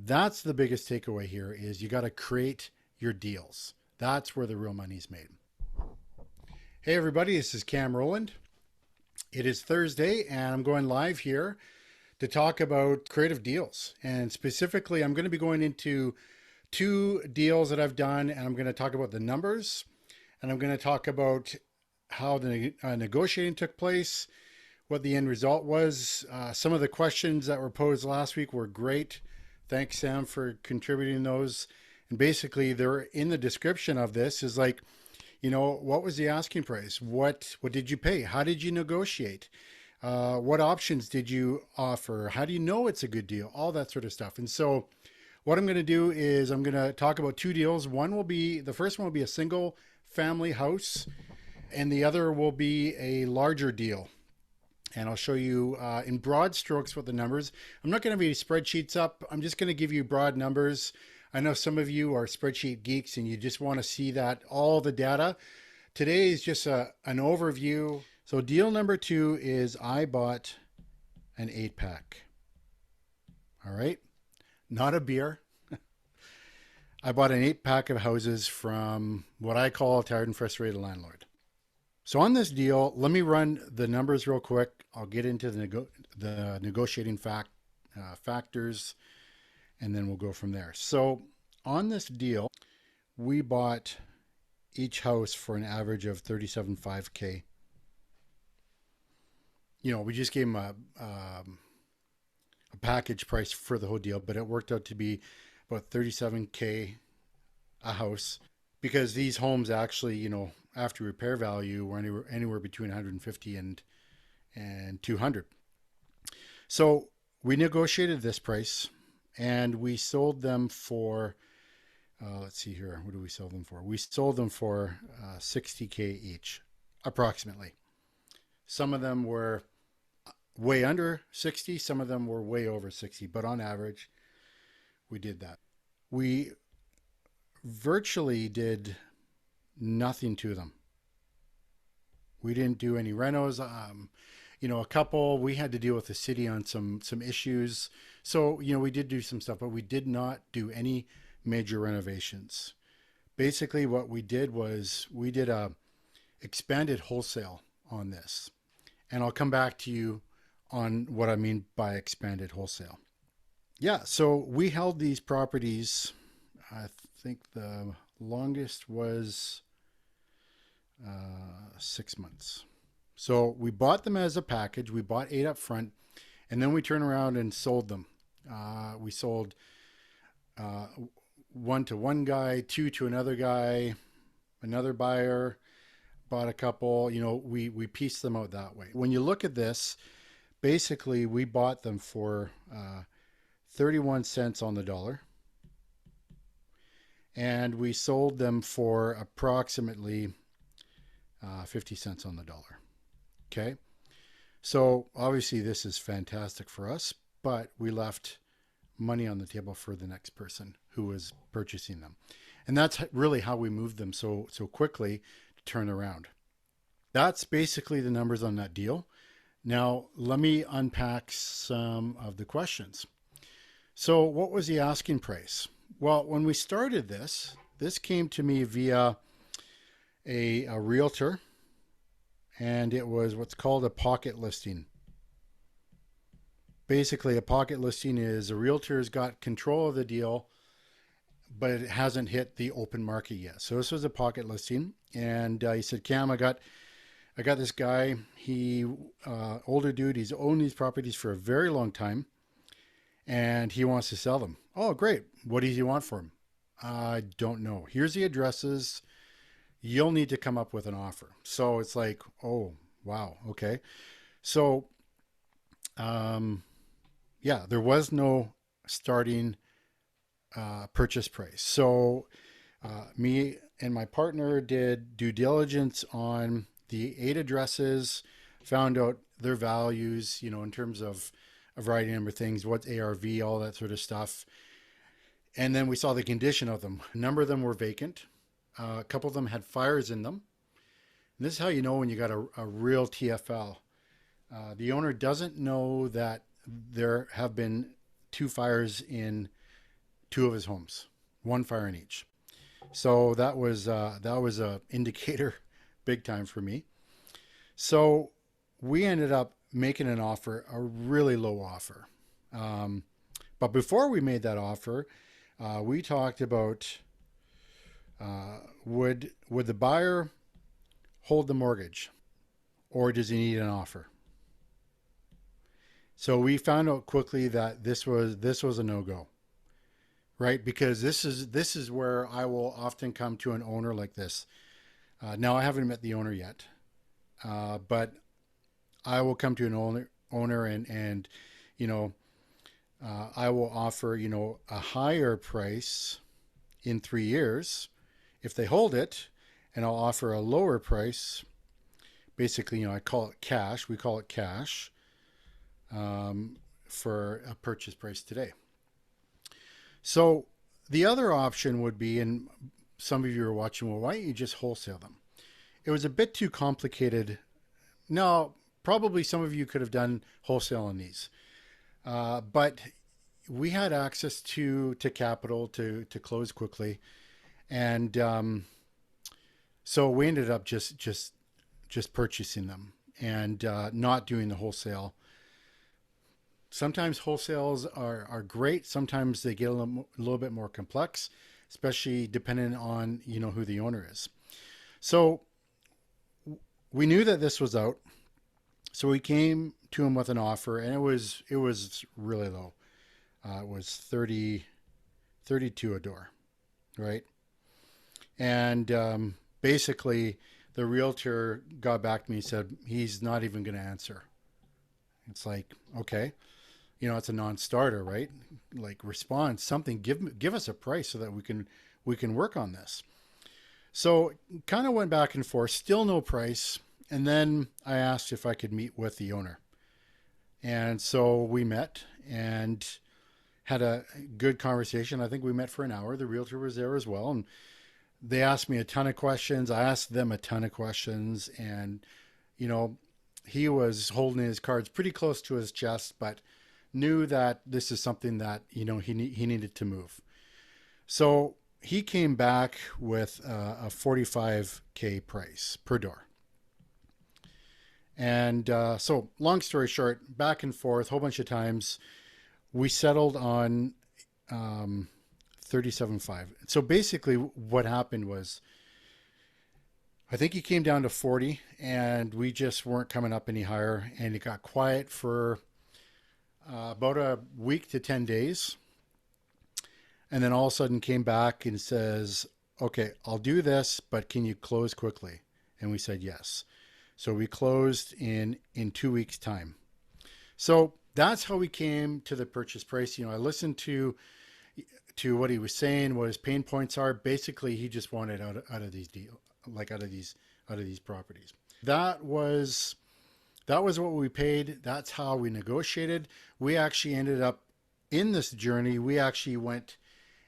That's the biggest takeaway here is you got to create your deals. That's where the real money's made. Hey everybody, this is Cam Rowland. It is Thursday and I'm going live here to talk about creative deals. And specifically, I'm going to be going into two deals that I've done, and I'm going to talk about the numbers, and I'm going to talk about how the negotiating took place, what the end result was. Some of the questions that were posed last week were great. Thanks, Sam, for contributing those. And basically, they're in the description of this is like, what was the asking price? What did you pay? How did you negotiate? What options did you offer? How do you know it's a good deal? All that sort of stuff. And so what I'm going to do is I'm going to talk about two deals. The first one will be a single family house, and the other will be a larger deal. And I'll show you in broad strokes what the numbers. I'm not going to have any spreadsheets up. I'm just going to give you broad numbers. I know some of you are spreadsheet geeks and you just want to see that, all the data. Today is just an overview. So deal number 2 is I bought an 8-pack. All right. Not a beer. I bought an 8-pack of houses from what I call Tired and Frustrated Landlord. So on this deal, let me run the numbers real quick. I'll get into the negotiating factors, and then we'll go from there. So on this deal, we bought each house for an average of $37,500. We just gave them a package price for the whole deal, but it worked out to be about $37,000 a house, because these homes actually, after repair value were anywhere between 150 and 200. So we negotiated this price and we sold them for, let's see here, what do we sell them for? We sold them for $60,000 each, approximately. Some of them were way under 60, some of them were way over 60, but on average, we did that. We virtually did nothing to them. We didn't do any renos. A couple, we had to deal with the city on some issues. So, we did do some stuff, but we did not do any major renovations. Basically, what we did was we did a expanded wholesale on this. And I'll come back to you on what I mean by expanded wholesale. Yeah, so we held these properties, I think the longest was 6 months. So we bought them as a package. We bought 8 up front, and then we turned around and sold them. We sold 1 to one guy, 2 to another guy, another buyer bought a couple. We pieced them out that way. When you look at this, basically we bought them for 31 cents on the dollar, and we sold them for approximately 50 cents on the dollar. Okay. So obviously this is fantastic for us, but we left money on the table for the next person who was purchasing them. And that's really how we moved them so quickly to turn around. That's basically the numbers on that deal. Now, let me unpack some of the questions. So what was the asking price? Well, when we started this came to me via a realtor, and it was what's called a pocket listing. Basically, a pocket listing is a realtor's got control of the deal, but it hasn't hit the open market yet. So this was a pocket listing, and he said, Cam, I got this guy. He older dude. He's owned these properties for a very long time, and he wants to sell them. Oh, great. What does he want for them? I don't know. Here's the addresses. You'll need to come up with an offer. So it's like, oh, wow. Okay. So, there was no starting purchase price. So me and my partner did due diligence on the 8 addresses, found out their values, in terms of a variety number of things, what's ARV, all that sort of stuff. And then we saw the condition of them. A number of them were vacant. A couple of them had fires in them. And this is how you know when you got a real TFL. The owner doesn't know that there have been 2 fires in two of his homes, one fire in each. So that was a indicator big time for me. So we ended up making an offer, a really low offer. Um, but before we made that offer, we talked about would the buyer hold the mortgage, or does he need an offer? So we found out quickly that this was a no go, right? Because this is where I will often come to an owner like this. Now I haven't met the owner yet, but I will come to an owner and you know I will offer a higher price in 3 years if they hold it, and I'll offer a lower price. Basically, I call it cash. We call it cash for a purchase price today. So the other option would be, and some of you are watching, well, why don't you just wholesale them? It was a bit too complicated. No, probably some of you could have done wholesale on these, but we had access to capital to close quickly, and so we ended up just purchasing them and not doing the wholesale. Sometimes wholesales are great. Sometimes they get a little bit more complex, especially depending on who the owner is. So we knew that this was out, so we came to him with an offer, and it was really low. It was 32 a door, right? And basically, the realtor got back to me and said he's not even going to answer. It's like, okay, it's a non-starter, right? Like, respond something, give us a price so that we can work on this. So kind of went back and forth, still no price. And then I asked if I could meet with the owner. And so we met and had a good conversation. I think we met for an hour. The realtor was there as well. And they asked me a ton of questions. I asked them a ton of questions. And, he was holding his cards pretty close to his chest, but knew that this is something that, he needed to move. So he came back with a 45K price per door. And so long story short, back and forth, whole bunch of times, we settled on 37.5. So basically what happened was, I think he came down to 40 and we just weren't coming up any higher, and it got quiet for about a week to 10 days. And then all of a sudden came back and says, okay, I'll do this, but can you close quickly? And we said yes. So we closed in 2 weeks time. So that's how we came to the purchase price. I listened to what he was saying, what his pain points are. Basically, he just wanted out of these deals, like out of these properties. That was what we paid. That's how we negotiated. We actually ended up in this journey. We actually went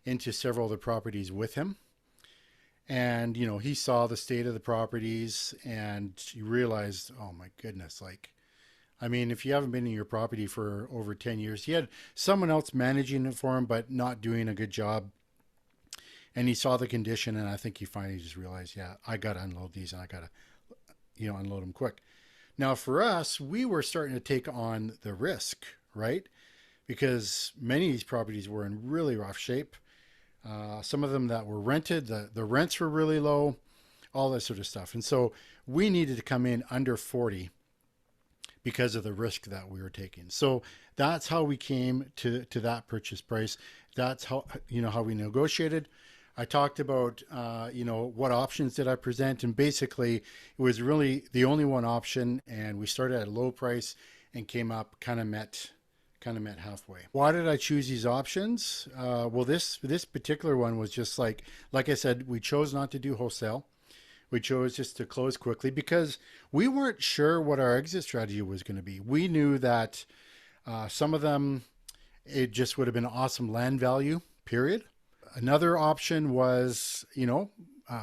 into several of the properties with him. And, he saw the state of the properties and he realized, oh my goodness, if you haven't been in your property for over 10 years, he had someone else managing it for him, but not doing a good job. And he saw the condition, and I think he finally just realized, yeah, I got to unload these, and I got to, unload them quick. Now for us, we were starting to take on the risk, right? Because many of these properties were in really rough shape. Some of them that were rented, the rents were really low, all that sort of stuff. And so we needed to come in under 40 because of the risk that we were taking. So that's how we came to that purchase price. That's how, how we negotiated. I talked about, what options did I present? And basically it was really the only one option. And we started at a low price and came up, kind of met halfway. Why did I choose these options? Well, this particular one was just like I said, we chose not to do wholesale. We chose just to close quickly because we weren't sure what our exit strategy was going to be. We knew that some of them, it just would have been awesome land value, period. Another option was,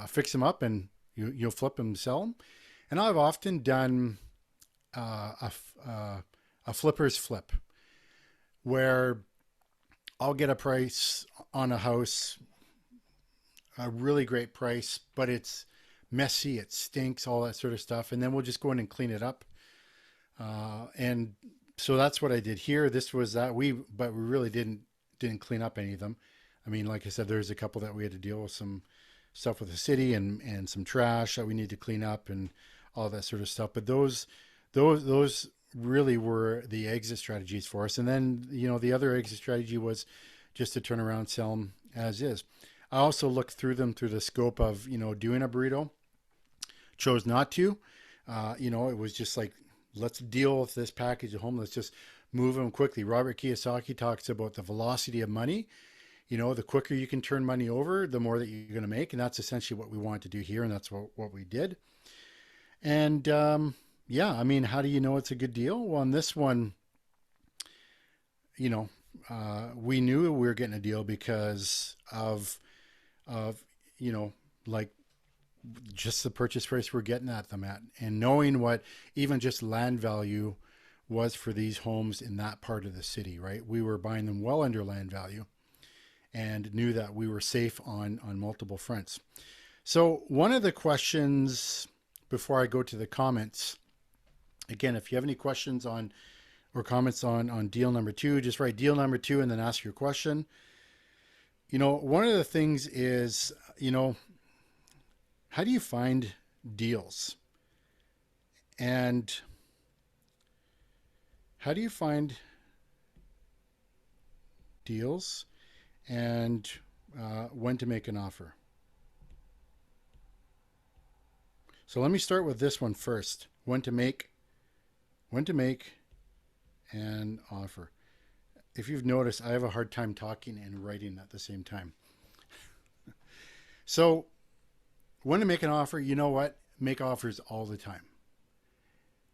fix them up and you'll flip them, sell them. And I've often done a flipper's flip, where I'll get a price on a house, a really great price, but it's messy, it stinks, all that sort of stuff. And then we'll just go in and clean it up. And so that's what I did here. This was that but we really didn't clean up any of them. I mean, like I said, there's a couple that we had to deal with some stuff with the city and some trash that we need to clean up and all that sort of stuff. But those really were the exit strategies for us. And then, the other exit strategy was just to turn around, sell them as is. I also looked through them through the scope of, doing a burrito. Chose not to. It was just like, let's deal with this package at home. Let's just move them quickly. Robert Kiyosaki talks about the velocity of money. The quicker you can turn money over, the more that you're going to make. And that's essentially what we wanted to do here. And that's what we did. And yeah, I mean, how do you know it's a good deal? Well, on this one, we knew we were getting a deal because of, like just the purchase price we're getting at them at, and knowing what even just land value was for these homes in that part of the city, right? We were buying them well under land value and knew that we were safe on multiple fronts. So one of the questions before I go to the comments, again, if you have any questions on or comments on deal number 2, just write deal number 2 and then ask your question. One of the things is, how do you find deals? And how do you find deals and when to make an offer? So let me start with this one first. When to make an offer. If you've noticed, I have a hard time talking and writing at the same time. So when to make an offer, you know what? Make offers all the time.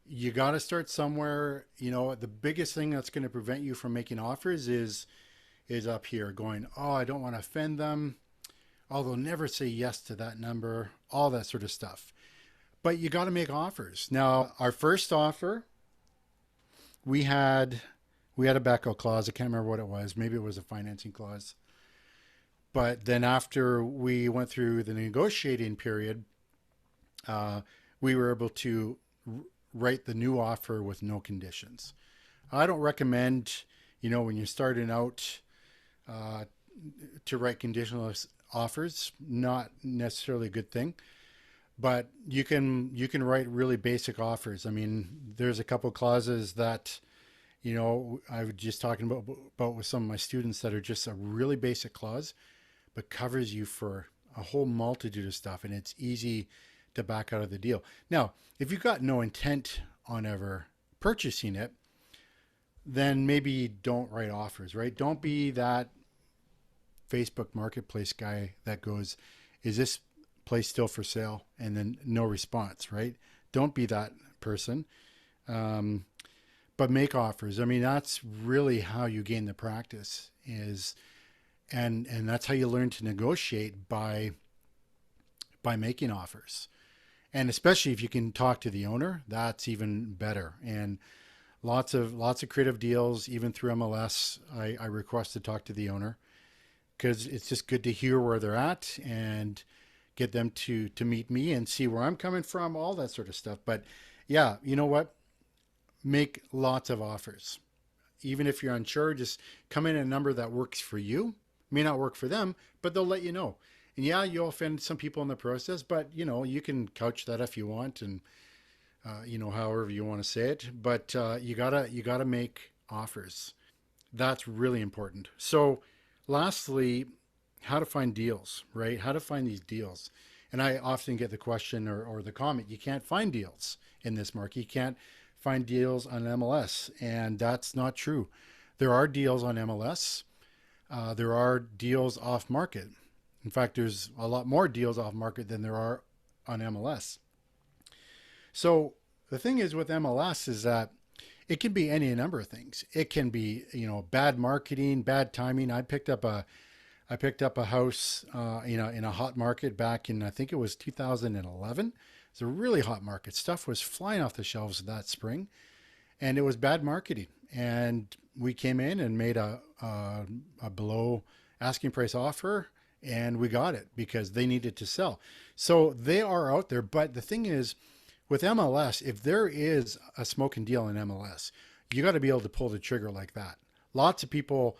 You got to start somewhere. The biggest thing that's going to prevent you from making offers is up here going, oh, I don't want to offend them. Oh, they'll never say yes to that number, all that sort of stuff. But you got to make offers. Now, our first offer, we had a backup clause. I can't remember what it was. Maybe it was a financing clause. But then after we went through the negotiating period, we were able to write the new offer with no conditions. I don't recommend, when you're starting out, to write conditional offers. Not necessarily a good thing. But you can write really basic offers. I mean, there's a couple clauses that, I was just talking about with some of my students that are just a really basic clause, but covers you for a whole multitude of stuff, and it's easy to back out of the deal. Now, if you've got no intent on ever purchasing it, then maybe don't write offers, right? Don't be that Facebook Marketplace guy that goes, is this place still for sale? And then no response, right? Don't be that person. But make offers. I mean, that's really how you gain the practice and that's how you learn to negotiate by making offers. And especially if you can talk to the owner, that's even better. And lots of creative deals, even through MLS, I request to talk to the owner because it's just good to hear where they're at and get them to meet me and see where I'm coming from, all that sort of stuff. But yeah, you know what? Make lots of offers. Even if you're unsure, just come in at a number that works for you. May not work for them, but they'll let you know. And yeah, you'll offend some people in the process, but you can couch that if you want and however you want to say it. But you gotta make offers. That's really important. So lastly, how to find deals, right? How to find these deals. And I often get the question or the comment, you can't find deals in this market. You can't find deals on MLS. And that's not true. There are deals on MLS. There are deals off market. In fact, there's a lot more deals off market than there are on MLS. So the thing is with MLS is that it can be any number of things. It can be, bad marketing, bad timing. I picked up a house, in a hot market back in, I think it was 2011. It's a really hot market. Stuff was flying off the shelves that spring, and it was bad marketing. And we came in and made a below asking price offer, and we got it because they needed to sell. So they are out there. But the thing is, with MLS, if there is a smoking deal in MLS, you got to be able to pull the trigger like that. Lots of people,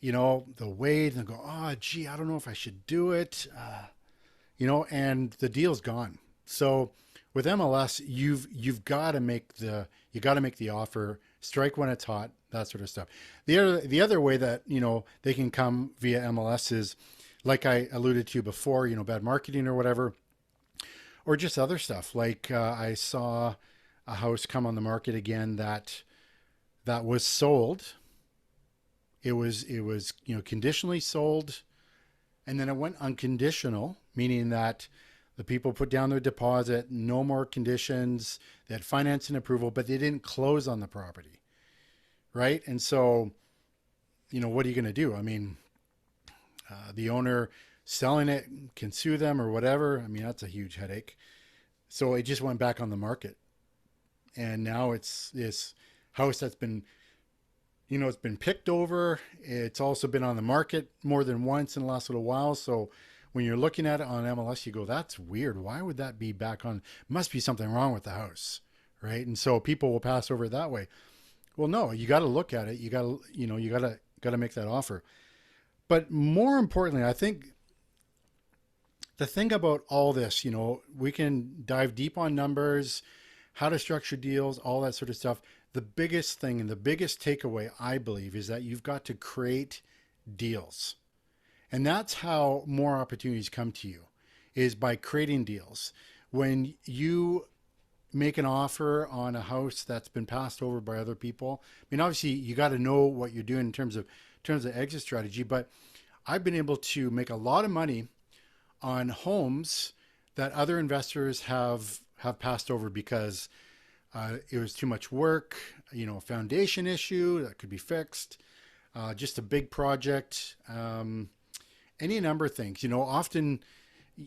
they'll wait and go, oh, gee, I don't know if I should do it, and the deal's gone. So with MLS, you've got to make the offer, strike when it's hot, that sort of stuff. The other way that they can come via MLS is, like I alluded to before, bad marketing or whatever, or just other stuff. Like I saw a house come on the market again that was sold. It was conditionally sold, and then it went unconditional, meaning that the people put down their deposit, no more conditions. They had financing approval, but they didn't close on the property, right? And so, what are you going to do? I mean, the owner selling it can sue them or whatever. I mean, that's a huge headache. So it just went back on the market, and now it's this house that's been, it's been picked over. It's also been on the market more than once in the last little while. So when you're looking at it on MLS, you go, that's weird. Why would that be back on? Must be something wrong with the house, right? And so people will pass over it that way. Well, no, you got to look at it. You got to make that offer. But more importantly, I think the thing about all this, we can dive deep on numbers, how to structure deals, all that sort of stuff. The biggest thing and the biggest takeaway, I believe, is that you've got to create deals. And that's how more opportunities come to you, is by creating deals. When you make an offer on a house that's been passed over by other people, I mean, obviously you got to know what you're doing in terms of exit strategy, but I've been able to make a lot of money on homes that other investors have passed over because it was too much work, a foundation issue that could be fixed, just a big project, any number of things. Often,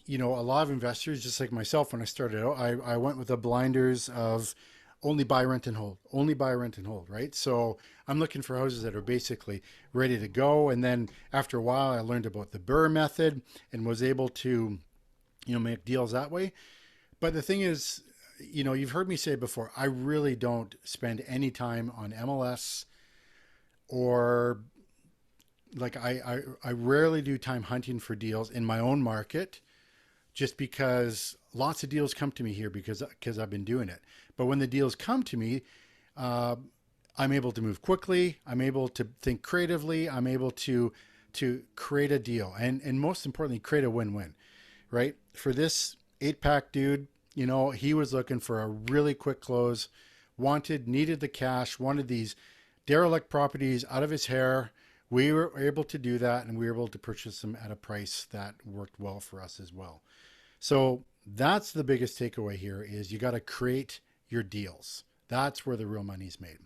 a lot of investors, just like myself, when I started out, I went with the blinders of only buy, rent, and hold, right? So I'm looking for houses that are basically ready to go. And then after a while, I learned about the Burr method and was able to, make deals that way. But the thing is, you've heard me say before, I really don't spend any time on MLS, or like I rarely do time hunting for deals in my own market, just because lots of deals come to me here because I've been doing it. But when the deals come to me, I'm able to move quickly. I'm able to think creatively. I'm able to create a deal, and most importantly, create a win-win, right? For this 8-pack dude, he was looking for a really quick close, needed the cash, wanted these derelict properties out of his hair. We were able to do that, and we were able to purchase them at a price that worked well for us as well. So that's the biggest takeaway here, is you got to create your deals. That's where the real money's made.